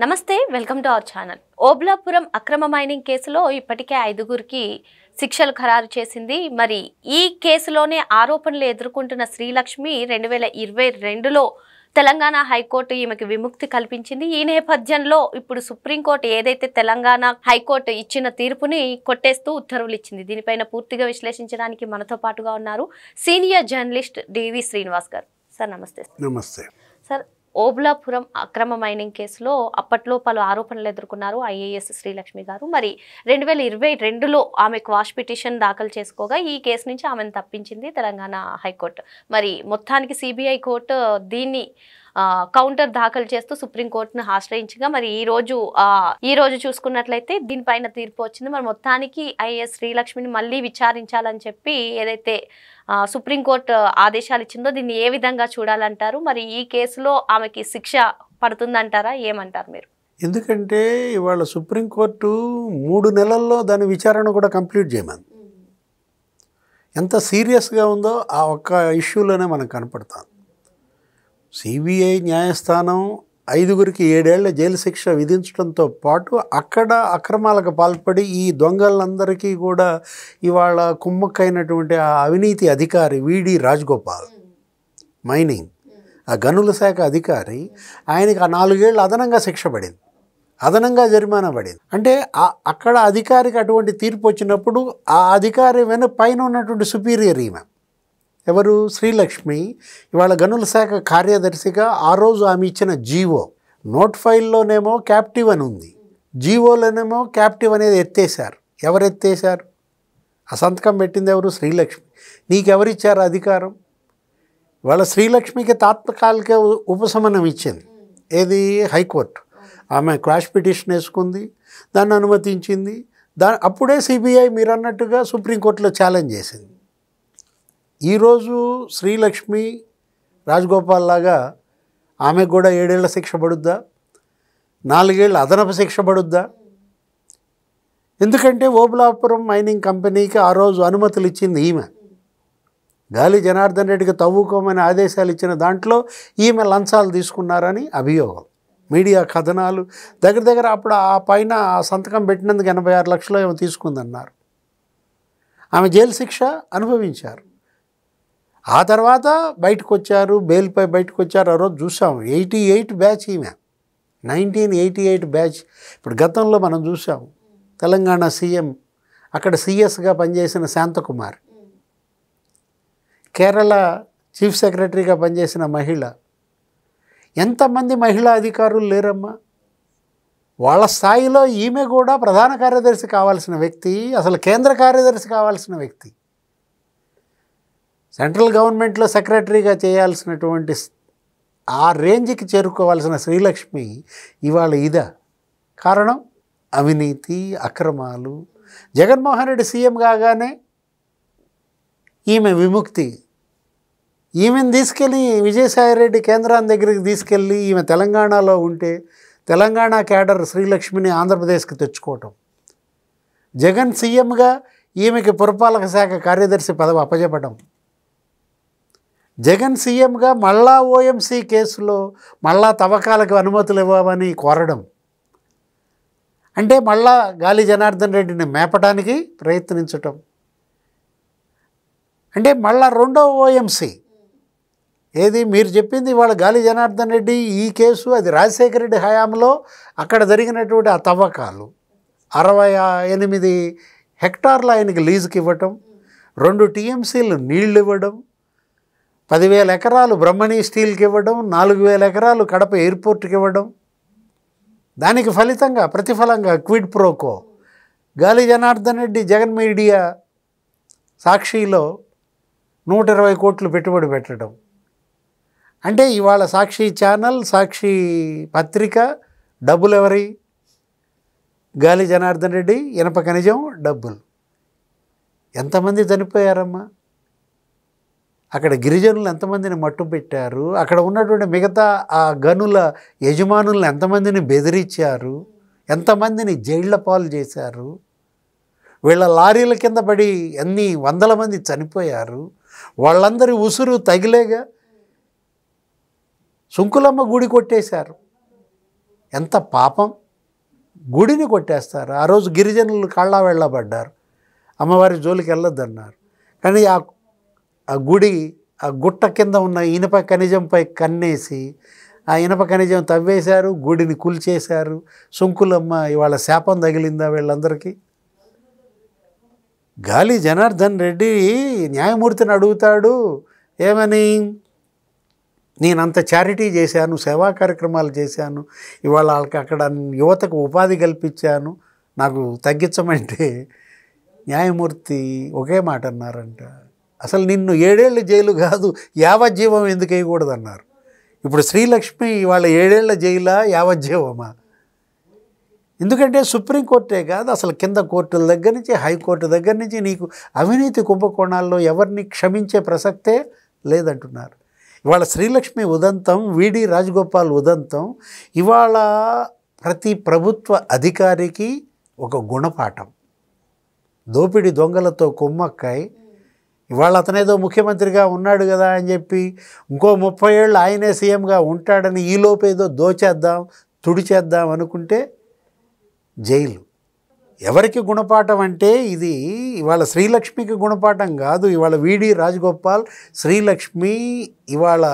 నమస్తే, welcome to our channel. Obulapuram అక్రమ mining కేసులో ఇప్పటికే 5గురికి శిక్షలు ఖరారు చేసింది. మరి ఈ కేసులోనే ఆరోపణలు ఎదుర్కొంటున్న శ్రీలక్ష్మి 2022లో తెలంగాణ హైకోర్టు ఈమెకి విముక్తి కల్పించింది. ఈ నేపథ్యంలో ఇప్పుడు సుప్రీంకోర్టు ఏదైతే తెలంగాణ హైకోర్టు ఇచ్చిన తీర్పుని కొట్టేస్తూ ఉత్తర్వులు ఇచ్చింది. దీనిపైన పూర్తిగా విశ్లేషించడానికి మనతో పాటుగా ఉన్నారు సీనియర్ జర్నలిస్ట్ డివి శ్రీనివాస్ గారు. సార్ నమస్తే. నమస్తే సార్, ఓబుళాపురం అక్రమ మైనింగ్ కేసులో అప్పట్లో పలు ఆరోపణలు ఎదుర్కొన్నారు ఐఏఎస్ శ్రీలక్ష్మి గారు. మరి 2022లో ఆమె క్వాష్ పిటిషన్ దాఖలు చేసుకోగా ఈ కేసు నుంచి ఆమెను తప్పించింది తెలంగాణ హైకోర్టు. మరి మొత్తానికి సిబిఐ కోర్టు దీన్ని కౌంటర్ దాఖలు చేస్తూ సుప్రీంకోర్టును ఆశ్రయించగా మరి ఈ రోజు చూసుకున్నట్లయితే దీనిపైన తీర్పు వచ్చింది. మరి మొత్తానికి ఐఏఎస్ శ్రీలక్ష్మిని మళ్ళీ విచారించాలని చెప్పి ఏదైతే సుప్రీంకోర్టు ఆదేశాలు ఇచ్చిందో దీన్ని ఏ విధంగా చూడాలంటారు? మరి ఈ కేసులో ఆమెకి శిక్ష పడుతుందంటారా? ఏమంటారు మీరు? ఎందుకంటే ఇవాళ సుప్రీంకోర్టు 3 నెలల్లో దాని విచారణ కూడా కంప్లీట్ చేయమంది. ఎంత సీరియస్గా ఉందో ఆ ఒక్క ఇష్యూలోనే మనకు కనపడుతుంది. సిబిఐ న్యాయస్థానం 5గురికి 7 ఏళ్ల జైలు శిక్ష విధించడంతో పాటు అక్కడ అక్రమాలకు పాల్పడి ఈ దొంగలందరికీ కూడా ఇవాళ కుమ్మక్కైనటువంటి ఆ అవినీతి అధికారి విడి రాజగోపాల్ మైనింగ్ ఆ గనుల శాఖ అధికారి, ఆయనకి ఆ 4 ఏళ్ళు అదనంగా శిక్ష పడింది, అదనంగా జరిమానా పడింది. అంటే అక్కడ అధికారికి అటువంటి తీర్పు వచ్చినప్పుడు ఆ అధికారి పైన ఉన్నటువంటి సుపీరియర్ ఈమె ఎవరు? శ్రీలక్ష్మి. ఇవాళ గనుల శాఖ కార్యదర్శిగా ఆ రోజు ఆమె ఇచ్చిన జీవో, నోట్ ఫైల్లోనేమో క్యాప్టివ్ అని ఉంది, జీవోలోనేమో క్యాప్టివ్ అనేది ఎత్తేసారు. ఎవరు ఎత్తేసారు? ఆ సంతకం పెట్టింది ఎవరు? శ్రీలక్ష్మి. నీకెవరిచ్చారు అధికారం? ఇవాళ శ్రీలక్ష్మికి తాత్కాలిక ఉపశమనం ఇచ్చింది ఏది? హైకోర్టు. ఆమె క్వాష్ పిటిషన్ వేసుకుంది, దాన్ని అనుమతించింది. అప్పుడే సిబిఐ మీరు అన్నట్టుగా సుప్రీంకోర్టులో ఛాలెంజ్ చేసింది. ఈరోజు శ్రీలక్ష్మి రాజగోపాల్ లాగా ఆమెకు కూడా 7 ఏళ్ల శిక్ష పడుద్దా? 4 ఏళ్ళ అదనపు శిక్ష పడుద్దా? ఎందుకంటే ఓబుళాపురం మైనింగ్ కంపెనీకి ఆ రోజు అనుమతులు ఇచ్చింది ఈమె. గాలి జనార్దన్ రెడ్డికి తవ్వుకోమని ఆదేశాలు ఇచ్చిన దాంట్లో ఈమె లంచాలు తీసుకున్నారని అభియోగం, మీడియా కథనాలు. దగ్గర అప్పుడు ఆ పైన సంతకం పెట్టినందుకు 86 లక్షలు ఏమో తీసుకుందన్నారు. ఆమె జైలు శిక్ష అనుభవించారు. ఆ తర్వాత బయటకు వచ్చారు, బెయిల్పై బయటకు వచ్చారు. ఆ రోజు చూసాం 88 బ్యాచ్ ఈమె, 1988 బ్యాచ్. ఇప్పుడు గతంలో మనం చూసాం తెలంగాణ సీఎం, అక్కడ సిఎస్గా పనిచేసిన శాంతకుమార్, కేరళ చీఫ్ సెక్రటరీగా పనిచేసిన మహిళ. ఎంతమంది మహిళా అధికారులు లేరమ్మా? వాళ్ళ స్థాయిలో ఈమె కూడా ప్రధాన కార్యదర్శి కావాల్సిన వ్యక్తి, అసలు కేంద్ర కార్యదర్శి కావాల్సిన వ్యక్తి, సెంట్రల్ గవర్నమెంట్లో సెక్రటరీగా చేయాల్సినటువంటి ఆ రేంజ్కి చేరుకోవాల్సిన శ్రీలక్ష్మి ఇవాళ ఇదా? కారణం అవినీతి, అక్రమాలు. జగన్మోహన్ రెడ్డి సీఎం కాగానే ఈమె విముక్తి. ఈమెను తీసుకెళ్ళి విజయసాయిరెడ్డి కేంద్రాన్ని దగ్గరికి తీసుకెళ్ళి ఈమె తెలంగాణలో ఉంటే తెలంగాణ క్యాడర్ శ్రీలక్ష్మిని ఆంధ్రప్రదేశ్కి తెచ్చుకోవటం, జగన్ సీఎంగా ఈమెకి పురపాలక శాఖ కార్యదర్శి పదవి అప్పజెప్పడం, జగన్ సీఎంగా మళ్ళా ఓఎంసీ కేసులో మళ్ళా తవ్వకాలకు అనుమతులు ఇవ్వమని కోరడం, అంటే మళ్ళా గాలి జనార్దన్ రెడ్డిని మేపడానికి ప్రయత్నించటం, అంటే మళ్ళా రెండో ఓఎంసీ ఏది మీరు చెప్పింది ఇవాళ గాలి జనార్దన్ రెడ్డి ఈ కేసు, అది రాజశేఖర రెడ్డి హయాంలో అక్కడ జరిగినటువంటి ఆ తవ్వకాలు. 68 హెక్టార్లు ఆయనకి లీజుకి ఇవ్వటం, 2 టీఎంసీలు నీళ్ళు ఇవ్వడం, 10,000 ఎకరాలు బ్రహ్మణి స్టీల్కి ఇవ్వడం, 4,000 ఎకరాలు కడప ఎయిర్పోర్ట్కి ఇవ్వడం. దానికి ఫలితంగా ప్రతిఫలంగా క్విడ్ ప్రోకో గాలి జనార్దన్ రెడ్డి జగన్ మీడియా సాక్షిలో 120 కోట్లు పెట్టుబడి పెట్టడం. అంటే ఇవాళ సాక్షి ఛానల్, సాక్షి పత్రిక డబ్బులు ఎవరి? గాలి జనార్దన్ రెడ్డి, ఇనప ఖనిజం డబ్బులు. ఎంతమంది చనిపోయారమ్మా? అక్కడ గిరిజనులు ఎంతమందిని మట్టు పెట్టారు? అక్కడ ఉన్నటువంటి మిగతా ఆ గనుల యజమానులను ఎంతమందిని బెదిరించారు? ఎంతమందిని జైళ్ల పాలు చేశారు? వీళ్ళ లారీల కింద పడి ఎన్ని వందల మంది చనిపోయారు? వాళ్ళందరి ఉసురు తగిలేగా సుంకులమ్మ గుడి కొట్టేశారు. ఎంత పాపం. గుడిని కొట్టేస్తారు. ఆ రోజు గిరిజనులు కాళ్ళ వెళ్ళబడ్డారు, అమ్మవారి జోలికి వెళ్ళొద్దన్నారు. కానీ ఆ గుడి ఆ గుట్ట కింద ఉన్న ఇనుప ఖనిజంపై కన్నేసి ఆ ఇనుప ఖనిజం తవ్వేశారు, గుడిని కూల్చేశారు. సుంకులమ్మ ఇవాళ శాపం తగిలిందా వీళ్ళందరికీ? గాలి జనార్దన్ రెడ్డి న్యాయమూర్తిని అడుగుతాడు ఏమని, నేనంత చారిటీ చేశాను, సేవా కార్యక్రమాలు చేశాను, ఇవాళ వాళ్ళకి అక్కడ యువతకు ఉపాధి కల్పించాను, నాకు తగ్గించమంటే న్యాయమూర్తి ఒకే మాట అన్నారంట, అసలు నిన్ను 7 ఏళ్ళు జైలు కాదు యావజ్జీవం ఎందుకు వేయకూడదన్నారు. ఇప్పుడు శ్రీలక్ష్మి ఇవాళ 7 ఏళ్ల జైలా యావజ్జీవమా? ఎందుకంటే సుప్రీంకోర్టే కాదు, అసలు కింద కోర్టుల దగ్గర నుంచి హైకోర్టు దగ్గర నుంచి నీకు అవినీతి కుంభకోణాల్లో ఎవరిని క్షమించే ప్రసక్తే లేదంటున్నారు. ఇవాళ శ్రీలక్ష్మి ఉదంతం, విడి రాజగోపాల్ ఉదంతం ఇవాళ ప్రతి ప్రభుత్వ అధికారికి ఒక గుణపాఠం. దోపిడి దొంగలతో కుమ్మక్కై ఇవాళ అతనేదో ముఖ్యమంత్రిగా ఉన్నాడు కదా అని చెప్పి ఇంకో 30 ఏళ్ళు ఆయనే సీఎంగా ఉంటాడని ఈలోపు ఏదో దోచేద్దాం తుడిచేద్దాం అనుకుంటే జైలు. ఎవరికి గుణపాఠం అంటే ఇది ఇవాళ శ్రీలక్ష్మికి గుణపాఠం కాదు. ఇవాళ విడి రాజగోపాల్, శ్రీలక్ష్మి, ఇవాళ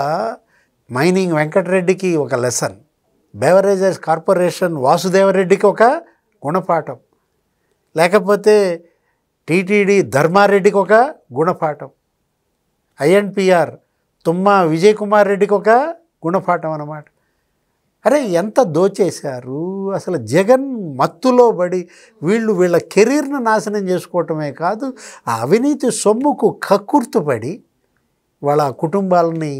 మైనింగ్ వెంకటరెడ్డికి ఒక లెసన్, బెవరేజెస్ కార్పొరేషన్ వాసుదేవరెడ్డికి ఒక గుణపాఠం, లేకపోతే టీటీడీ ధర్మారెడ్డికి ఒక గుణపాఠం, ఐఎన్పిఆర్ తుమ్మా విజయ్ కుమార్ రెడ్డికి ఒక గుణపాఠం అన్నమాట. అరే ఎంత దోచేశారు అసలు. జగన్ మత్తులో పడి వీళ్ళ కెరీర్ను నాశనం చేసుకోవటమే కాదు, ఆ అవినీతి సొమ్ముకు కక్కుర్తుపడి వాళ్ళ కుటుంబాలని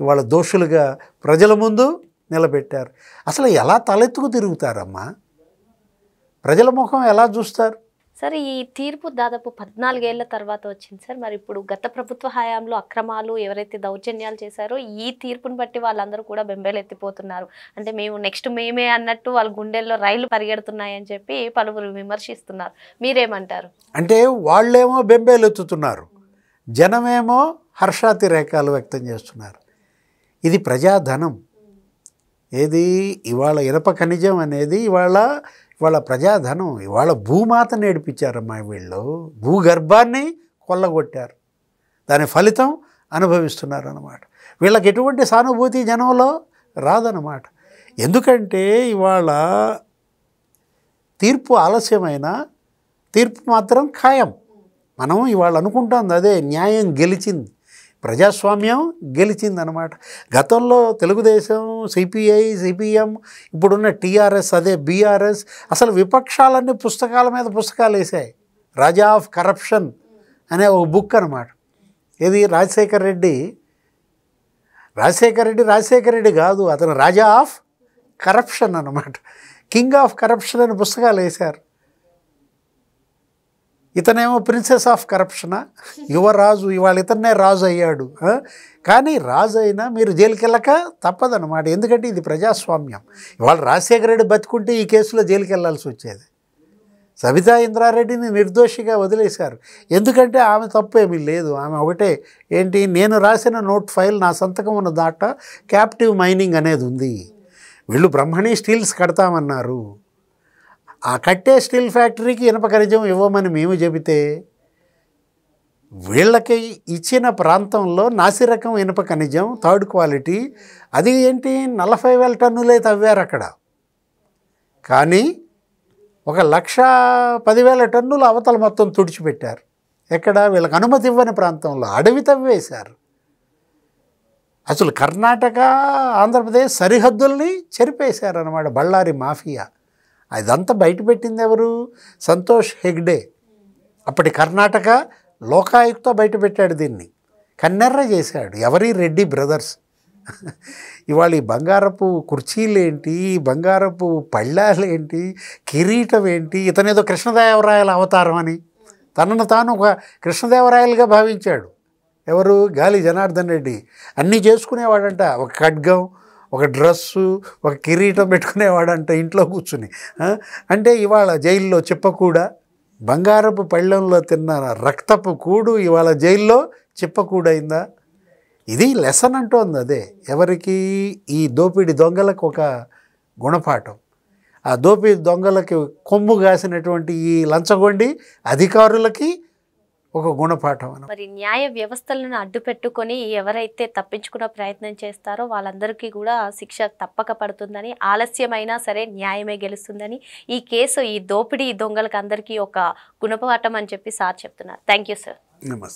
వాళ్ళ దోషులుగా ప్రజల ముందు నిలబెట్టారు. అసలు ఎలా తలెత్తుకు తిరుగుతారమ్మా? ప్రజల ముఖం ఎలా చూస్తారు? సార్ ఈ తీర్పు దాదాపు 14 ఏళ్ల తర్వాత వచ్చింది సార్. మరి ఇప్పుడు గత ప్రభుత్వ హయాంలో అక్రమాలు ఎవరైతే దౌర్జన్యాలు చేశారో ఈ తీర్పుని బట్టి వాళ్ళందరూ కూడా బెంబేలెత్తిపోతున్నారు. అంటే నెక్స్ట్ మేమే అన్నట్టు వాళ్ళ గుండెల్లో రైళ్లు పరిగెడుతున్నాయని చెప్పి పలువురు విమర్శిస్తున్నారు. మీరేమంటారు? అంటే వాళ్ళేమో బెంబేలెత్తుతున్నారు, జనమేమో హర్షాతిరేకాలు వ్యక్తం చేస్తున్నారు. ఇది ప్రజాధనం. ఏది ఇవాళ ఇనప ఖనిజం అనేది ఇవాళ ప్రజాధనం. ఇవాళ భూమాత నేర్పించారమ్మా వీళ్ళు, భూగర్భాన్ని కొల్లగొట్టారు, దాని ఫలితం అనుభవిస్తున్నారు అన్నమాట. వీళ్ళకి ఎటువంటి సానుభూతి జనంలో రాదన్నమాట. ఎందుకంటే ఇవాళ తీర్పు ఆలస్యమైన తీర్పు మాత్రం ఖాయం. మనం ఇవాళ అనుకుంటాం అదే న్యాయం గెలిచింది, ప్రజాస్వామ్యం గెలిచిందనమాట. గతంలో తెలుగుదేశం, సిపిఐ, సిపిఎం, ఇప్పుడున్న టీఆర్ఎస్, అదే బీఆర్ఎస్, అసలు విపక్షాలన్నీ పుస్తకాల మీద పుస్తకాలు వేసాయి. రాజా ఆఫ్ కరప్షన్ అనే ఒక బుక్ అనమాట. ఇది రాజశేఖర్ రెడ్డి కాదు, అతను రాజా ఆఫ్ కరప్షన్ అన్నమాట. కింగ్ ఆఫ్ కరప్షన్ అని పుస్తకాలు వేశారు. ఇతనేమో ప్రిన్సెస్ ఆఫ్ కరప్షనా, యువరాజు. ఇవాళ ఇతన్నే రాజు అయ్యాడు. కానీ రాజు అయినా మీరు జైలుకి వెళ్ళక తప్పదన్నమాట. ఎందుకంటే ఇది ప్రజాస్వామ్యం. ఇవాళ రాజశేఖర రెడ్డి బతుకుంటే ఈ కేసులో జైలుకి వెళ్ళాల్సి వచ్చేది. సబితా ఇంద్రారెడ్డిని నిర్దోషిగా వదిలేశారు. ఎందుకంటే ఆమె తప్పు ఏమీ లేదు. ఆమె ఒకటే ఏంటి, నేను రాసిన నోట్ ఫైల్ నా సంతకం ఉన్న దాట క్యాప్టివ్ మైనింగ్ అనేది ఉంది. వీళ్ళు బ్రహ్మణి స్టీల్స్ కడతామన్నారు. ఆ కట్టే స్టీల్ ఫ్యాక్టరీకి ఇనుప ఖనిజం ఇవ్వమని మేము చెబితే వీళ్ళకి ఇచ్చిన ప్రాంతంలో నాసిరకం ఇనుప ఖనిజం థర్డ్ క్వాలిటీ, అది ఏంటి 40,000 టన్నులే తవ్వారు అక్కడ. కానీ 1,10,000 టన్నులు అవతల మొత్తం తుడిచిపెట్టారు. ఎక్కడ? వీళ్ళకి అనుమతి ఇవ్వని ప్రాంతంలో అడవి తవ్వేశారు. అసలు కర్ణాటక, ఆంధ్రప్రదేశ్ సరిహద్దుల్ని చెరిపేశారన్నమాట బళ్ళారి మాఫియా. అదంతా బయటపెట్టింది ఎవరు? సంతోష్ హెగ్డే, అప్పటి కర్ణాటక లోకాయుక్త బయటపెట్టాడు. దీన్ని కన్నెర్ర చేశాడు ఎవరి రెడ్డి బ్రదర్స్. ఇవాళ ఈ బంగారపు కుర్చీలేంటి, బంగారపు పళ్ళాలేంటి, కిరీటం ఏంటి? ఇతనేదో కృష్ణదేవరాయల అవతారం అని తనను తాను ఒక కృష్ణదేవరాయలుగా భావించాడు. ఎవరు? గాలి జనార్దన్ రెడ్డి. అన్నీ చేసుకునేవాడంట. ఒక ఖడ్గం, ఒక డ్రస్సు, ఒక కిరీటం పెట్టుకునేవాడంట ఇంట్లో కూర్చుని. అంటే ఇవాళ జైల్లో చిప్పకూడ, బంగారపు పళ్ళెంలో తిన్న రక్తపు కూడు ఇవాళ జైల్లో చిప్పకూడైందా? ఇది లెసన్ అంటోంది. అదే ఎవరికి? ఈ దోపిడి దొంగలకు ఒక గుణపాఠం. ఆ దోపి దొంగలకి కొమ్ము కాసినటువంటి ఈ లంచగొండి అధికారులకి ఒక గుణపాఠం అని. మరి న్యాయ వ్యవస్థలను అడ్డు పెట్టుకొని ఎవరైతే తప్పించుకునే ప్రయత్నం చేస్తారో వాళ్ళందరికీ కూడా శిక్ష తప్పక పడుతుందని, ఆలస్యమైనా సరే న్యాయమే గెలుస్తుందని, ఈ కేసు ఈ దోపిడీ దొంగలకు అందరికీ ఒక గుణపాఠం అని చెప్పి సార్ చెప్తున్నారు. Thank you sir. నమస్తే.